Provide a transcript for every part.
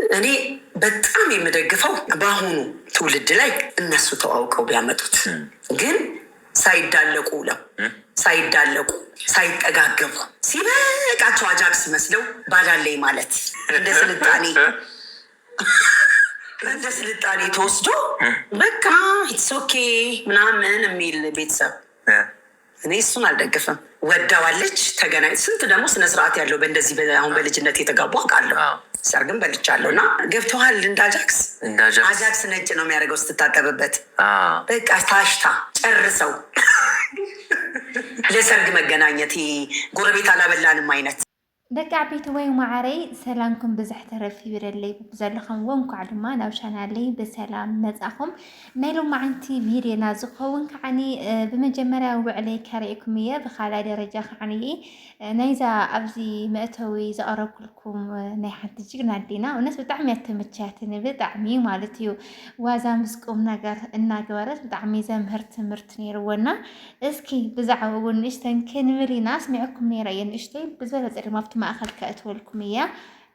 እኔ በጣም የምደግፈው በአሁኑ ትውልድ ላይ እነሱ ተዋውቀው ቢያመጡት ግን ሳይዳለቁ ውለው ሳይዳለቁ ሳይጠጋገቡ ሲበቃቸው አጃክስ መስለው ባላለኝ ማለት እንደ ስልጣኔ ተወስዶ በቃ ኢትስ ኦኬ ምናምን የሚል ቤተሰብ እኔ እሱን አልደግፍም። ወዳዋለች ተገናኝ ስንት ደግሞ ስነስርዓት ያለው በእንደዚህ አሁን በልጅነት የተጋቡ አውቃለሁ። ሰርግም በልቻለሁ እና ገብተዋል። እንደ አጃክስ ነጭ ነው የሚያደርገው ስትታጠብበት በቃ ታሽታ ጨርሰው ለሰርግ መገናኘት ጎረቤት አላበላንም አይነት ደቂ ዓበይቲ ወይ ማዕረይ ሰላምኩም ብዝሕ ተረፊ ይብለለይ ብዘለኹም ወንኳዕ ድማ ናብ ቻናለይ ብሰላም መጻኹም ናይ ሎማዓንቲ ቪድዮና ዝኸውን ከዓኒ ብመጀመርያ ውዕለይ ከርእየኩም እየ ብኻልኣይ ደረጃ ከዓኒ ናይዛ ኣብዚ መእተዊ ዘቐረብኩልኩም ናይ ሓንቲ ጅግና ኣዴና እውነት ብጣዕሚ እያ ተመቻትኒ ብጣዕሚ ማለት እዩ ዋዛ ምስ ቁም ነገር እናገበረት ብጣዕሚ ዘምህር ትምህርቲ ነይርዎና እስኪ ብዛዕባ እውን ንእሽተን ክንብል ኢና ስሚዕኩም ነይረ እየ ንእሽተይ ብዝበለፀ ድማ ማእኸል ከእትወልኩም እያ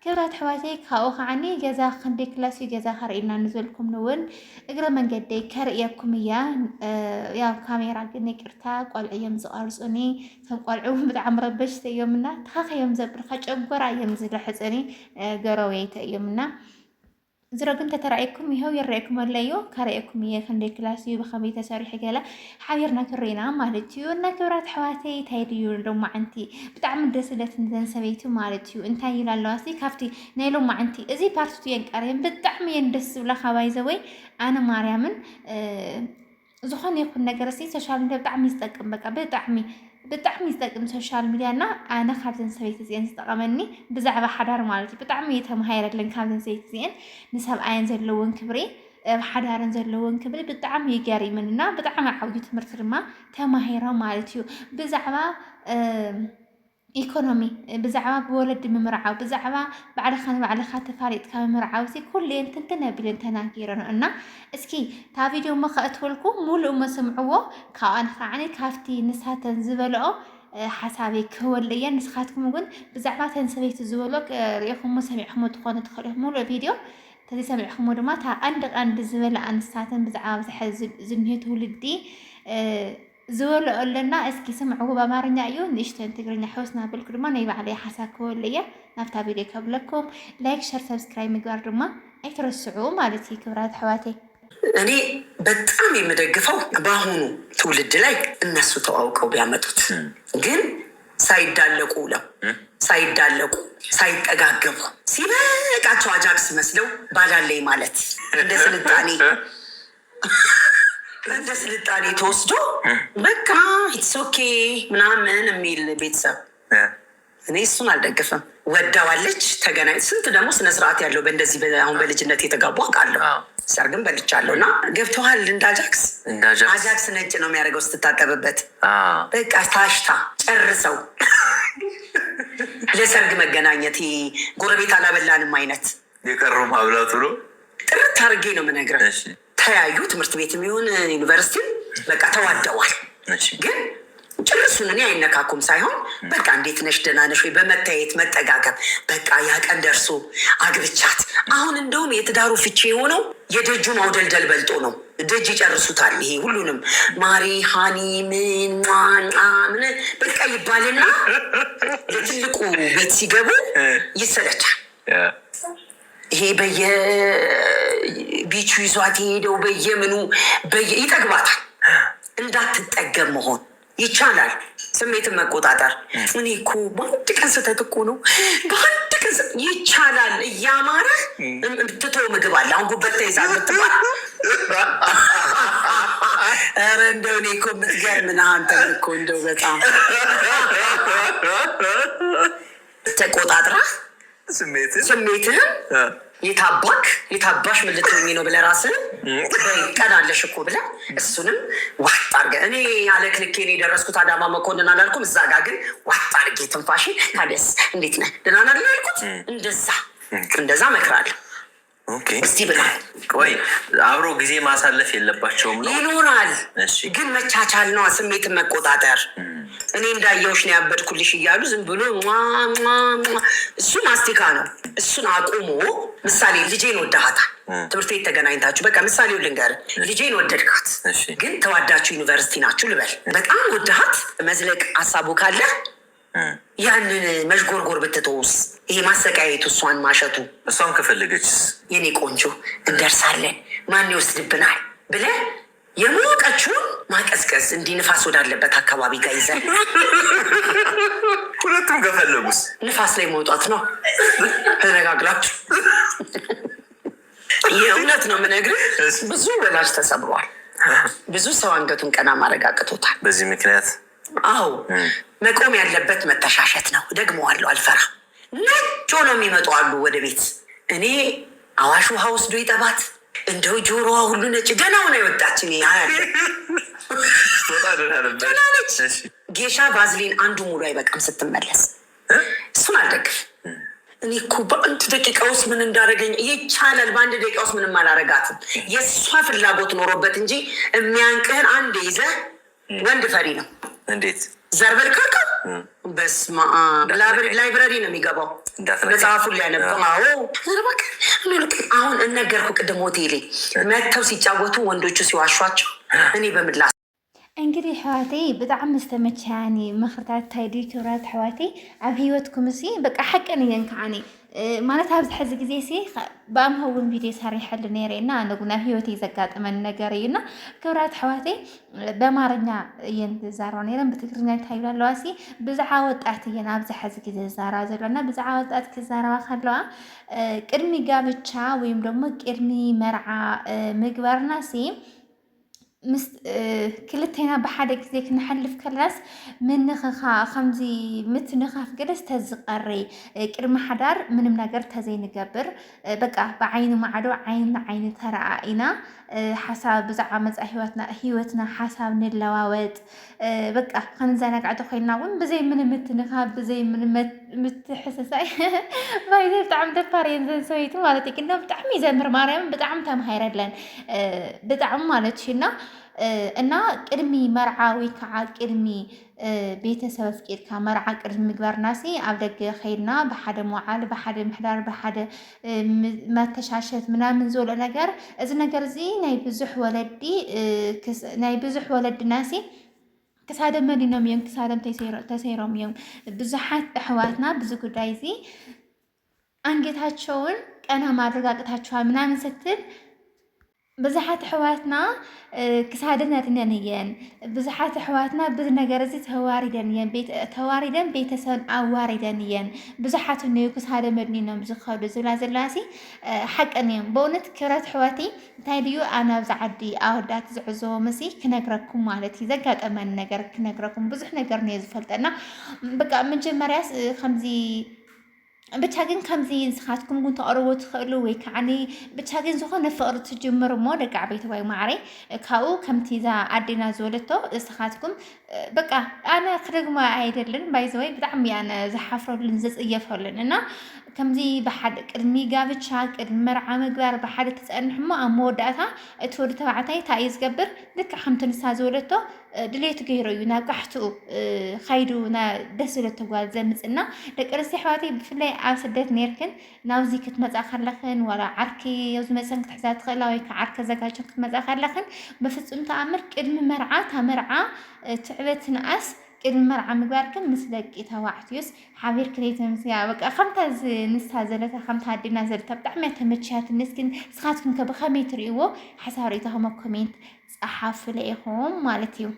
ክብራት ሕዋተይ ካብኡ ከዓኒ ገዛ ክንደይ ክላስ ገዛ ከርእና ንዘልኩም ንውን እግረ መንገደይ ከርእየኩም እያ ያው ካሜራ ግን ይቅርታ ቆልዑ እዮም ዝቐርፁኒ ከም ቆልዑ ብጣዕሚ ረበሽቲ እዮምና ተኻኸዮም ዘብርካ ጨጎራ እዮም ዝድሕፅኒ ገረወይቲ እዮምና ዝረግን ተተራእይኩም ይኸው ይረአይኩም ኣለዮ ከርእየኩም እየ ክንደይ ክላስ እዩ ብኸመይ ተሰሪሑ ገለ ሓቢርና ክሬና ማለት እዩ እና ክብራት ሕዋተይ እንታይ ድዩ ሎማዓንቲ ብጣዕሚ ደስ ዝብለትኒ ዘን ሰበይቲ ማለት እዩ እንታይ ይብላ ኣለዋ እስቲ ካብቲ ናይ ሎማዓንቲ እዚ ፓርቲቱ እየን ቀርየን ብጣዕሚ እየን ደስ ዝብለካ ባይዘወይ ኣነ ማርያምን ዝኾነ ይኹን ነገር እስቲ ሶሻል ሚድያ ብጣዕሚ ዝጠቅም በቃ ብጣዕሚ ዝጠቅም ሶሻል ሚድያ እና ኣነ ካብዘን ሰበይቲ እዚአን ዝጠቐመኒ ብዛዕባ ሓዳር ማለት እዩ ብጣዕሚ የተማሃይረለን ካብዘን ሰበይቲ እዚአን ንሰብኣየን ዘለውን ክብሪ ብሓዳርን ዘለውን ክብሪ ብጣዕሚ ይገሪምንና ብጣዕሚ ዓብዪ ትምህርቲ ድማ ተማሂረ ማለት እዩ ብዛዕባ ኢኮኖሚ ብዛዕባ ብወለዲ ምምርዓው ብዛዕባ ባዕልኻ ንባዕልኻ ተፋሊጥካ ምምርዓው እዚ ኩለን ትንትን ኣቢለን ተናጊረን እና እስኪ ታ ቪድዮ መኸእትወልኩም ሙሉእ መስምዕዎ ካብኣን ከዓኒ ካብቲ ንሳተን ዝበልኦ ሓሳበይ ክህወል እየ ንስኻትኩም እውን ብዛዕባ ተን ሰበይቲ ዝበሎ ሪኢኹሞ ሰሚዕኹሞ ትኾኑ ትኽእሉ ሙሉእ ቪድዮ ተሰሚዕኹሞ ድማ ታ ቀንዲ ዝበለ ኣንስታትን ብዛዕባ ዝሕዝ ዝኒሄ ትውልዲ ዝበልኦ ኣለና እስኪ ስምዕዎ በአማርኛ እዩ ንእሽተን ትግርኛ ሕወስና በልኩ ድማ ናይ ባዕለይ ሓሳብ ክህወል እየ ናብታ ቪድዮ ከብለኩም ላይክ ሸር ሰብስክራይብ ምግባር ድማ ኣይትረስዑ ማለት እዩ ክብራት ሕዋተይ እኔ በጣም የምደግፈው በአሁኑ ትውልድ ላይ እነሱ ተዋውቀው ቢያመጡት ግን ሳይዳለቁ ውለው ሳይዳለቁ ሳይጠጋገቡ ሲበቃቸው አጃክስ መስለው ባላለኝ ማለት እንደ ስልጣኔ ተወስዶ በቃ ኢትስ ኦኬ ምናምን የሚል ቤተሰብ እኔ እሱን አልደግፍም። ወዳዋለች ተገናኝ ስንት ደግሞ ስነስርዓት ያለው በእንደዚህ አሁን በልጅነት የተጋቡ አውቃለሁ። ሰርግም በልቻለሁ እና ገብተዋል። እንደ አጃክስ ነጭ ነው የሚያደርገው ስትታጠብበት በቃ ታሽታ ጨርሰው ለሰርግ መገናኘት ጎረቤት አላበላንም አይነት የቀሩ ማብላቱ ነው። ጥርት አድርጌ ነው የምነግርህ። ተያዩ ትምህርት ቤት የሚሆን ዩኒቨርሲቲ በቃ ተዋደዋል። ግን ጭርሱን እኔ አይነካኩም ሳይሆን በቃ እንዴት ነሽ ደህና ነሽ ወይ በመታየት መጠጋገብ በቃ ያቀን ደርሶ አግብቻት። አሁን እንደውም የትዳሩ ፍቺ የሆነው የደጁ ማውደልደል በልጦ ነው። ደጅ ይጨርሱታል። ይሄ ሁሉንም ማሪ ሃኒ ምን በቃ ይባልና ለትልቁ ቤት ሲገቡ ይሰለቻል። ይሄ በየቢቹ ይዟት የሄደው በየምኑ ይጠግባታል። እንዳትጠገም መሆን ይቻላል። ስሜትን መቆጣጠር እኔ እኮ በአንድ ቀን ስህተት እኮ ነው በአንድ ቀን ይቻላል። እያማረ ትቶ ምግብ አለ። አሁን ጉበት ተይዛ ምትባል ኧረ እንደው እኔ እኮ የምትገርም ነህ አንተ እኮ እንደው በጣም ተቆጣጥራ ስሜትህን የታባሽ ምን ልትሆኚ ነው ብለህ ራስህን ቀናለሽ እኮ ብለህ እሱንም ዋጥ አድርገህ እኔ ያለ ክልኬን የደረስኩት አዳማ መኮንን አላልኩም። እዛ ጋር ግን ዋጥ አድርጌ ትንፋሽ ታዲያስ እንዴት ነህ ደህና ነህ ያልኩት እንደዛ እመክራለሁ። እስቲ ብላል ቆይ አብሮ ጊዜ ማሳለፍ የለባቸውም ነው ይኖራል ግን መቻቻል ነው ስሜትን መቆጣጠር እኔ እንዳየውሽ ነው ያበድኩልሽ እያሉ ዝም ብሎ እሱ ማስቲካ ነው እሱን አቁሞ ምሳሌ ልጄን ወደሃታል ትምህርት ቤት ተገናኝታችሁ በቃ ምሳሌው ልንገር ልጄን ወደድካት ግን ተዋዳችሁ ዩኒቨርሲቲ ናችሁ ልበል በጣም ወደሃት መዝለቅ ሀሳቡ ካለ ያንን መዥጎርጎር ብትተውስ ይሄ ማሰቃየቱ እሷን ማሸቱ እሷን ከፈለገችስ የኔ ቆንጆ እንደርሳለን ማን ይወስድብናል ብለህ የሞቀችውን ማቀዝቀዝ እንዲህ ንፋስ ወዳለበት አካባቢ ጋር ይዘን ሁለቱም ከፈለጉስ ንፋስ ላይ መውጣት ነው ተነጋግላችሁ የእውነት ነው የምነግርህ ብዙ ወላጅ ተሰብሯል ብዙ ሰው አንገቱን ቀና ማድረግ አቅቶታል በዚህ ምክንያት አዎ መቆም ያለበት መተሻሸት ነው ደግሞዋለሁ አልፈራ ነጭ ሆነው የሚመጡ አሉ ወደ ቤት እኔ አዋሽ ውሃ ወስዶ ይጠባት እንደው ጆሮዋ ሁሉ ነጭ ገናው ነው የወጣችን ያያለ ጌሻ ባዝሊን አንዱ ሙሉ አይበቃም ስትመለስ እሱን አልደግፍ እኔ እኮ በአንድ ደቂቃ ውስጥ ምን እንዳደረገኝ ይቻላል በአንድ ደቂቃ ውስጥ ምንም አላረጋትም የእሷ ፍላጎት ኖሮበት እንጂ የሚያንቅህን አንድ ይዘህ ወንድ ፈሪ ነው እንዴት ዘርበል ካካ በስማ ላይብረሪ ነው የሚገባው መጽሐፉን ሊያነበው አሁን እነገርኩ ቅድም ሆቴሌ መጥተው ሲጫወቱ ወንዶቹ ሲዋሿቸው እኔ በምላስ እንግዲህ ሕዋቴ በጣም መስተመቻኒ ምኽርታት ታይዲ ክብራት ሕዋቴ ኣብ ህይወትኩም እሲ በቃ ሓቀን እየን ከዓኒ ማለት ኣብዚ ሕዚ ግዜ ሲ ብኣምሃውን ቪድዮ ሰሪሐሉ ነይረ እና ነጉና ህይወቴ ዘጋጠመን ነገር እዩና ክብራት ሕዋቴ በአማርኛ እየን ዛረባ ነይረን ብትግርኛ እንታይ ይብላ ኣለዋ ሲ ብዛዕባ ወጣት እየን ኣብዚ ሕዚ ግዜ ዛረባ ዘሎና ብዛዕባ ወጣት ክዛረባ ከለዋ ቅድሚ ጋብቻ ወይም ደሞ ቅድሚ መርዓ ምግባርና ሲ مس كلتنا بحدا كذا كنحلف كلاس من نخخا خمزي مت نخاف جلس تزقري كرم حدار من مناجر تزين جبر بقى بعين معدو عين ترى حساب زعمت هيوتنا حساب نلواوت بقى خنزانك عدو خينا وين بزي من مت نخاف بزي من مت حساسي ما يدري بتعم دفارين زي سويتو مالتك إنه بتعمي زمر مريم بتعم تام هيردلن بتعم مالتشينا እና ቅድሚ መርዓ ወይ ከዓ ቅድሚ ቤተሰብ ፍቂድካ መርዓ ቅድሚ ምግባርናሲ ኣብ ደገ ኸይድና ብሓደ መዓል ብሓደ ምሕዳር ብሓደ መተሻሸት ምናምን ዝበሎ ነገር እዚ ነገር እዚ ናይ ብዙሕ ወለድናሲ ክሳደም መዲኖም እዮም ክሳደም ተሰይሮም እዮም ብዙሓት ኣሕዋትና ብዙ ጉዳይ እዚ አንገታቸውን ቀና ማረጋግታቸዋል ምናምን ስትል ብዙሓት ሕዋትና ክሳደና ድነንየን ብዙሓት ሕዋትና ብዙ ነገር እዚ ተዋሪደን ቤተሰብ ኣዋሪደንየን ብዙሓት ነው ክሳደ መድኒኖም ዝኸዱ ዝላዘላሲ ሓቀን እዮም በእውነት ክብረት ሕዋቲ እንታይ ድዩ ኣነ ኣብዚ ዓዲ ኣወዳት ዝዕዘቦ መሲ ክነግረኩም ማለት እዩ ዘጋጠመን ነገር ክነግረኩም ብዙሕ ነገር ነው ዝፈልጠና በቃ መጀመርያስ ከምዚ ብቻ ግን ከምዚ ንስኻትኩም ግን ተቕርቦ ትኽእሉ ወይ ከዓኒ ብቻ ግን ዝኾነ ፍቕሪ ትጅምር እሞ ደቂ ዓበይቲ ወይ ማዕረ ካብኡ ከምቲ እዛ ኣዴና ዝበለቶ ንስኻትኩም በቃ ኣነ ክደግሞ ኣይደልን ባይዘወይ ብጣዕሚ ኣነ ዝሓፍረሉን ዝፅየፈሉን እና ከምዚ ብሓደ ቅድሚ ጋብቻ ቅድሚ መርዓ ምግባር ብሓደ ትፀንሕ እሞ ኣብ መወዳእታ እቲ ወዲ ተባዕታይ እንታይ እዩ ዝገብር ልክዕ ከምቲ ንሳ ዝበለቶ ድሌቱ ገይሩ እዩ ናብ ጋሕትኡ ኸይዱ ደስ ዝብለቶ ጓል ዘምፅና ደቂ ኣንስትዮ ኣሕዋተይ ብፍላይ ኣብ ስደት ነርክን ናብዚ ክትመፃ ከለኽን ዋላ ዓርኪ ኣብዚ መፅን ክትሕዛ ትኽእላ ወይ ከዓ ዓርኪ ዘጋጆ ክትመፃ ከለኽን ብፍፁም ተኣምር ቅድሚ መርዓ እታ መርዓ ትዕበት ንኣስ ቅድሚ መርዓ ምግባርክን ምስ ደቂ ተባዕትዮስ ሓቢር ክለይተምስያ በቃ ከምታ ንሳ ዘለታ ከምታ ኣዴና ዘለታ ብጣዕሚ ተመችያት ንስኪን ንስኻትኩም ከ ብኸመይ ትርእይዎ ሓሳብ ርእይቶኹም ኣብ ኮሜንት ጸሓፉ ለኢኹም ማለት እዩ